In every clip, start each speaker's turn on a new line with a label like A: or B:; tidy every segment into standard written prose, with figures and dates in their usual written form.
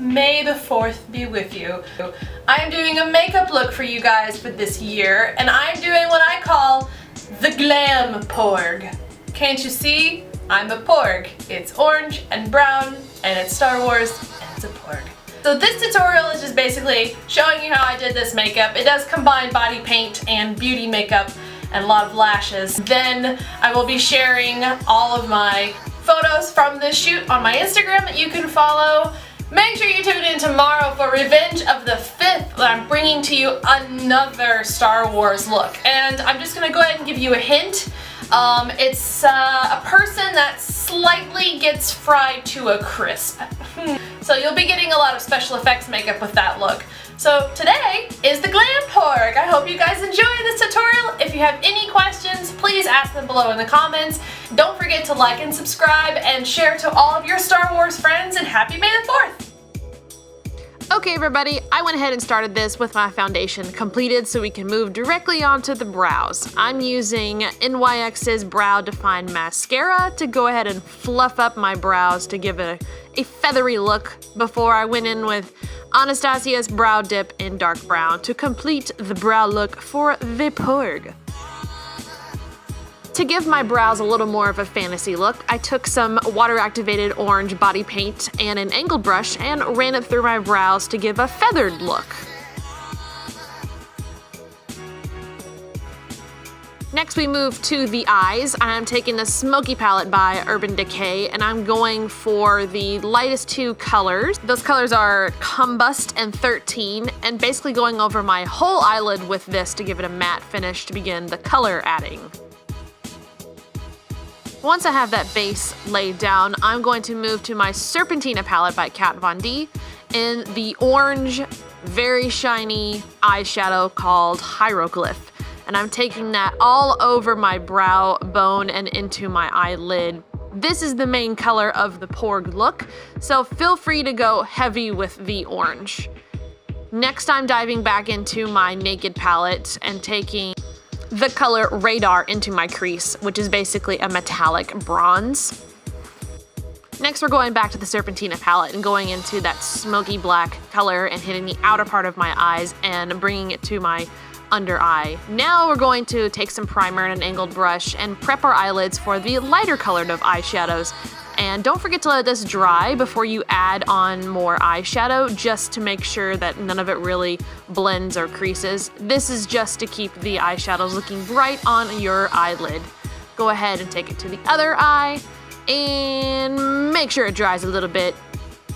A: May the 4th be with you. I'm doing a makeup look for you guys for this year, and I'm doing what I call the GLAM PORG. Can't you see? I'm a porg. It's orange and brown, and it's Star Wars, and it's a porg. So this tutorial is just basically showing you how I did this makeup. It does combine body paint and beauty makeup and a lot of lashes. Then I will be sharing all of my photos from this shoot on my Instagram that you can follow. Make sure you tune in tomorrow for Revenge of the 5th, where I'm bringing to you another Star Wars look. And I'm just gonna go ahead and give you a hint. It's a person that slightly gets fried to a crisp. So you'll be getting a lot of special effects makeup with that look. So today is the GLAM PORG. I hope you guys enjoy this tutorial. If you have any questions, please ask them below in the comments. Don't forget to like and subscribe and share to all of your Star Wars friends, and happy May the 4th!
B: Okay everybody, I went ahead and started this with my foundation completed so we can move directly onto the brows. I'm using NYX's Brow Define Mascara to go ahead and fluff up my brows to give it a feathery look before I went in with Anastasia's Brow Dip in dark brown to complete the brow look for the PORG. To give my brows a little more of a fantasy look, I took some water-activated orange body paint and an angled brush and ran it through my brows to give a feathered look. Next we move to the eyes. I'm taking the Smoky palette by Urban Decay, and I'm going for the lightest two colors. Those colors are Combust and 13, and basically going over my whole eyelid with this to give it a matte finish to begin the color adding. Once I have that base laid down, I'm going to move to my Serpertina palette by Kat Von D in the orange, very shiny eyeshadow called Hieroglyph. And I'm taking that all over my brow bone and into my eyelid. This is the main color of the PORG look, so feel free to go heavy with the orange. Next, I'm diving back into my Naked palette and taking the color Radar into my crease, which is basically a metallic bronze. Next, we're going back to the Serpentina palette and going into that smoky black color and hitting the outer part of my eyes and bringing it to my under eye. Now we're going to take some primer and an angled brush and prep our eyelids for the lighter colored of eyeshadows. And don't forget to let this dry before you add on more eyeshadow, just to make sure that none of it really blends or creases. This is just to keep the eyeshadows looking bright on your eyelid. Go ahead and take it to the other eye and make sure it dries a little bit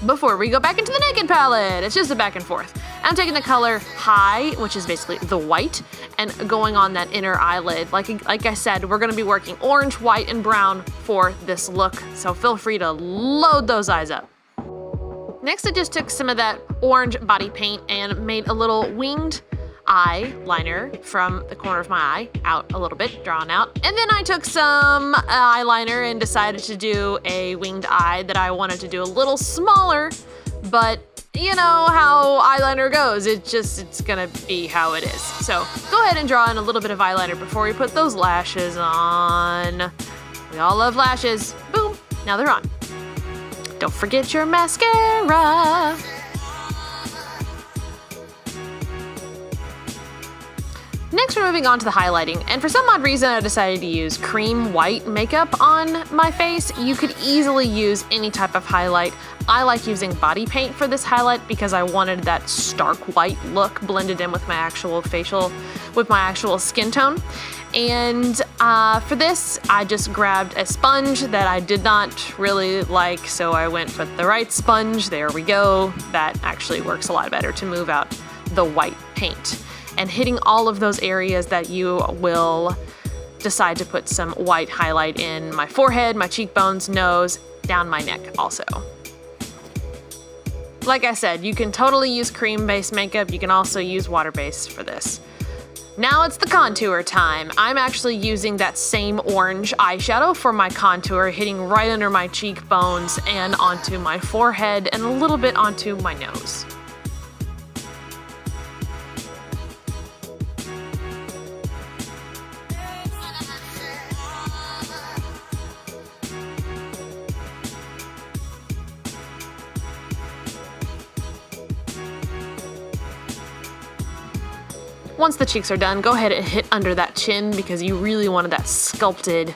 B: before we go back into the Naked palette. It's just a back and forth. I'm taking the color High, which is basically the white, and going on that inner eyelid. Like I said, we're gonna be working orange, white, and brown for this look, so feel free to load those eyes up. Next, I just took some of that orange body paint and made a little winged eyeliner from the corner of my eye, out a little bit, drawn out. And then I took some eyeliner and decided to do a winged eye that I wanted to do a little smaller, but you know how eyeliner goes, it's gonna be how it is. So go ahead and draw in a little bit of eyeliner before we put those lashes on. We all love lashes. Boom, now they're on. Don't forget your mascara. Next, we're moving on to the highlighting, and for some odd reason I decided to use cream white makeup on my face. You could easily use any type of highlight. I like using body paint for this highlight because I wanted that stark white look blended in with my actual skin tone. And for this, I just grabbed a sponge that I did not really like, so I went with the right sponge. There we go. That actually works a lot better to move out the white paint. And hitting all of those areas that you will decide to put some white highlight in: my forehead, my cheekbones, nose, down my neck also. Like I said, you can totally use cream-based makeup. You can also use water-based for this. Now it's the contour time. I'm actually using that same orange eyeshadow for my contour, hitting right under my cheekbones and onto my forehead and a little bit onto my nose. Once the cheeks are done, go ahead and hit under that chin because you really wanted that sculpted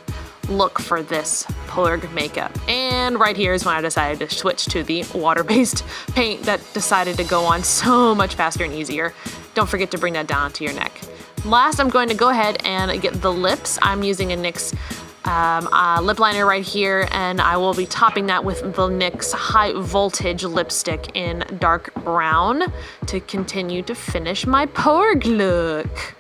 B: look for this Porg makeup. And right here is when I decided to switch to the water-based paint that decided to go on so much faster and easier. Don't forget to bring that down to your neck. Last, I'm going to go ahead and get the lips. I'm using a NYX lip liner right here, and I will be topping that with the NYX High Voltage lipstick in dark brown to continue to finish my Porg look.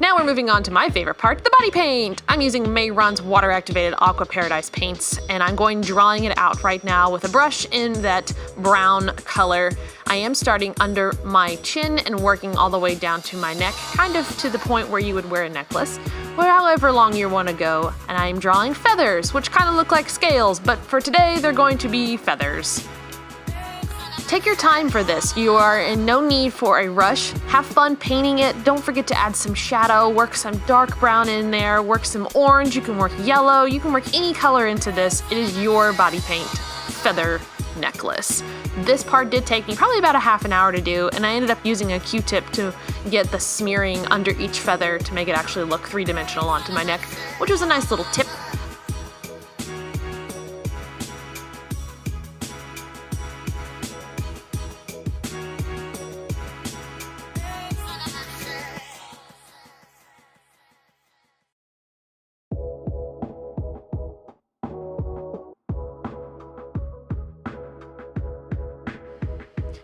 B: Now we're moving on to my favorite part, the body paint. I'm using Mehron's water-activated Aqua Paradise paints, and I'm going drawing it out right now with a brush in that brown color. I am starting under my chin and working all the way down to my neck, kind of to the point where you would wear a necklace, or however long you want to go. And I'm drawing feathers, which kind of look like scales, but for today they're going to be feathers. Take your time for this. You are in no need for a rush. Have fun painting it. Don't forget to add some shadow, work some dark brown in there, work some orange, you can work yellow, you can work any color into this. It is your body paint feather necklace. This part did take me probably about a half an hour to do, and I ended up using a Q-tip to get the smearing under each feather to make it actually look three-dimensional onto my neck, which was a nice little tip.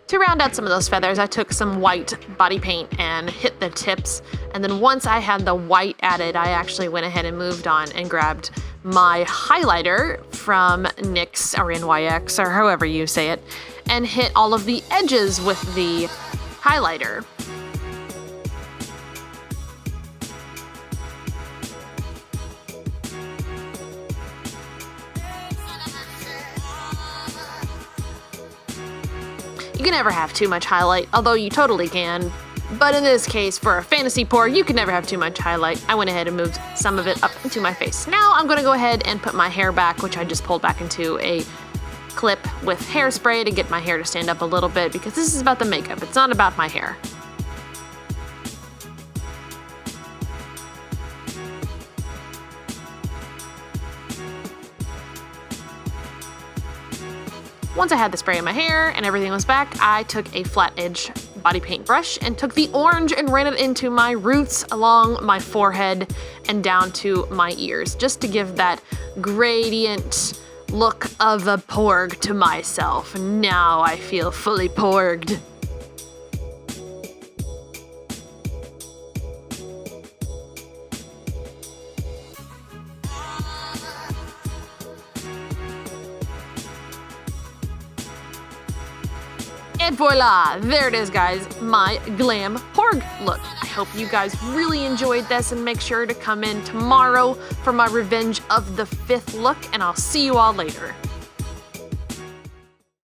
B: To round out some of those feathers, I took some white body paint and hit the tips, and then once I had the white added, I actually went ahead and moved on and grabbed my highlighter from NYX or NYX or however you say it, and hit all of the edges with the highlighter. You can never have too much highlight, although you totally can. But in this case, for a fantasy pour, you can never have too much highlight. I went ahead and moved some of it up into my face. Now I'm gonna go ahead and put my hair back, which I just pulled back into a clip with hairspray to get my hair to stand up a little bit, because this is about the makeup, it's not about my hair. Once I had the spray in my hair and everything was back, I took a flat edge body paint brush and took the orange and ran it into my roots along my forehead and down to my ears, just to give that gradient look of a porg to myself. Now I feel fully porged. And voila, there it is guys, my glam porg look. I hope you guys really enjoyed this, and make sure to come in tomorrow for my Revenge of the 5th look, and I'll see you all later.